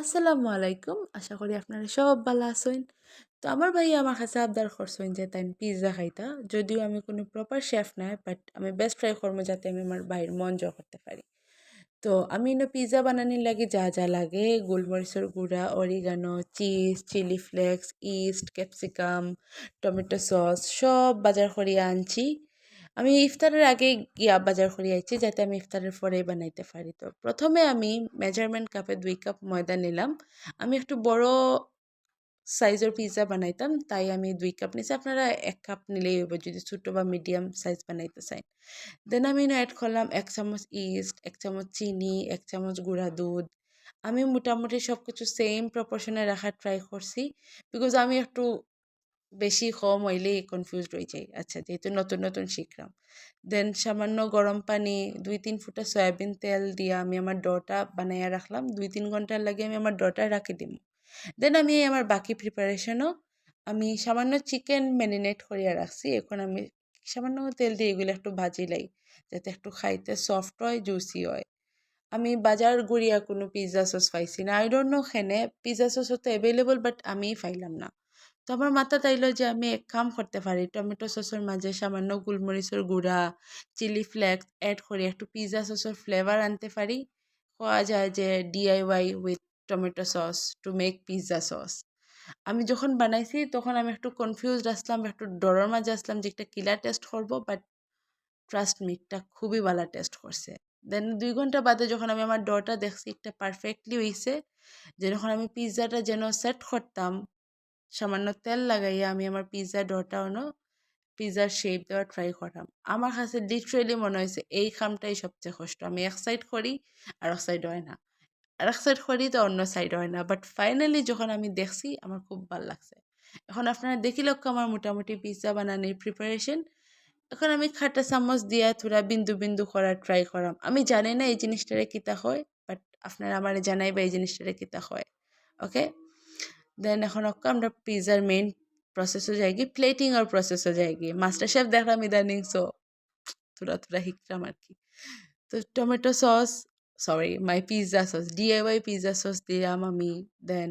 আসসালামু আলাইকুম। আশা করি আপনারা সব ভালো আছেন। তো আমার ভাইয়া আমার কাছে আবদার করছেন যে তাই পিজ্জা খাইতা। যদিও আমি কোনো প্রপার শেফ নাই, বাট আমি বেস্ট ট্রাই করবো যাতে আমি আমার ভাইয়ের মন জয় করতে পারি। তো আমি পিজ্জা বানানির লাগে যা যা লাগে গোলমরিচের গুঁড়া, oregano, cheese, chilli flakes, yeast, capsicum, tomato sauce সব বাজার করিয়া আনছি। আমি ইফতারের আগে গিয়া বাজার করিয়া আইছি যাতে আমি ইফতারের পরে বানাইতে পারি। তো প্রথমে আমি মেজারমেন্ট কাপে 2 কাপ ময়দা নিলাম। আমি একটু বড় সাইজের পিজ্জা বানাইতাম, তাই আমি 2 কাপ নিছি। আপনারা 1 কাপ নিলেই হইব যদি ছোট বা মিডিয়াম সাইজ বানাইতে চান। দেন আমি অ্যাড করলাম 1 চামচ ইস্ট, 1 চামচ চিনি, 1 চামচ গুঁড়া দুধ। আমি মোটামুটি সব কিছু সেম প্রপোর্শনে রাখার ট্রাই করছি, বিকজ আমি একটু বেশি কম হইলেই কনফিউজড হয়ে যাই। আচ্ছা, যেহেতু নতুন নতুন শিখলাম। দেন সামান্য গরম পানি, 2-3 ফুটা সয়াবিন তেল দিয়ে আমি আমার ডোটা বানাইয়া রাখলাম। 2-3 ঘন্টার লাগে আমি আমার ডোটা রাখি দিব। দেন আমি আমার বাকি প্রিপারেশনও আমি সামান্য চিকেন ম্যারিনেট করিয়া রাখছি। এখন আমি সামান্য তেল দিয়ে এগুলো একটু ভাজিলাই, যাতে একটু খাইতে সফট হয়, জুসি হয়। আমি বাজার গড়িয়া কোনো পিৎজা সস পাইছি না। আই ডোন্ট নো খেনে পিৎজা সস তো অ্যাভেলেবল, বাট আমি পাইলাম না। তো আমার মাথা তাইলো যে আমি এক কাম করতে পারি, টমেটো সসের মাঝে সামান্য গোলমরিচের গুঁড়া, চিলি ফ্লেক্স অ্যাড করে একটু পিৎজা সসের ফ্লেভার আনতে পারি। হওয়া যায় যে DIY with tomato sauce to make pizza sauce. আমি যখন বানাইছি তখন আমি একটু কনফিউজড আসলাম, একটু ডরের মাঝে আসলাম যে একটা কিলার টেস্ট করবো, বাট ট্রাস্ট মি এটা খুবই ভালো টেস্ট করছে। দেন 2 ঘন্টা বাদে যখন আমি আমার ডোটা দেখছি একটা পারফেক্টলি হইছে, যে যখন আমি পিৎজাটা যেন সেট করতাম সামান্য তেল লাগাইয়া আমি আমার পিৎজা ডোটা পিৎজার শেপ দেওয়ার ট্রাই করলাম। আমার কাছে লিটারেলি মনে হয়েছে এই কামটাই সবচেয়ে কষ্ট। আমি এক সাইড করি আর এক সাইড হয় না, আর এক সাইড করি তো অন্য সাইড হয় না, বাট ফাইনালি যখন আমি দেখছি আমার খুব ভালো লাগছে। এখন আপনারা দেখিলেও আমার মোটামুটি পিৎজা বানানোর প্রিপারেশন। এখন আমি খাটা চামচ দিয়া থোড়া বিন্দু বিন্দু করার ট্রাই করাম। আমি জানি না এই জিনিসটারে কিতা হয়, বাট আপনারা আমার জানাইবা এই জিনিসটারে কিতা হয়। ওকে, দেন এখন আমরা পিৎজার মেইন প্রসেসও যাইগি, প্লেটিং আর প্রসেসও যাইগি। মাস্টার শেফ দেখলাম ইদানিং, সো থোড়া থোড়া শিখলাম আর কি। তো tomato sauce, sorry my pizza sauce, DIY pizza sauce দিলাম আমি। দেন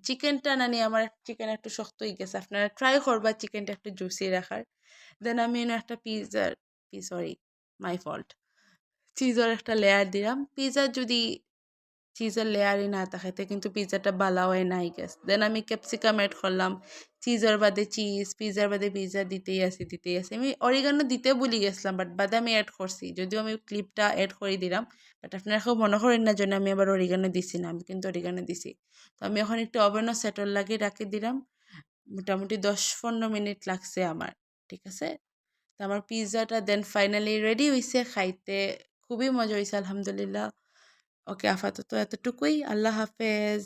চিকেনটা নানি আমার চিকেন একটু শক্ত হয়ে গেছে, আপনারা ট্রাই করবা চিকেনটা একটু জুসি রাখার। দেন আমি একটা সরি, মাই ফল্ট, চিজের একটা লেয়ার দিলাম। পিৎজা যদি চিজের লেয়ারই না থাকে কিন্তু পিৎজাটা বালা হয় নাই গেস। দেন আমি ক্যাপসিকাম অ্যাড করলাম। চিজের বাদে চিজ, পিৎজার বাদে পিৎজা দিতেই আছি। আমি অরিগানো দিতে ভুলি গেছিলাম, বাট বাদে আমি অ্যাড করছি, যদিও আমি ক্লিপটা অ্যাড করে দিলাম। বাট আপনারা কেউ মনে করেন না জন্য আমি আবার অরিগানো দিছি না, আমি কিন্তু অরিগানো দিছি। তো আমি এখন একটু ওভেনও সেটল লাগিয়ে রাখি দিলাম। মোটামুটি 10-15 মিনিট লাগছে আমার, ঠিক আছে। তো আমার পিৎজাটা দেন ফাইনালি রেডি হইছে, খাইতে খুবই মজা হইছে আলহামদুলিল্লাহ। ওকে, আপাতত এতটুকুই। আল্লাহ হাফেজ।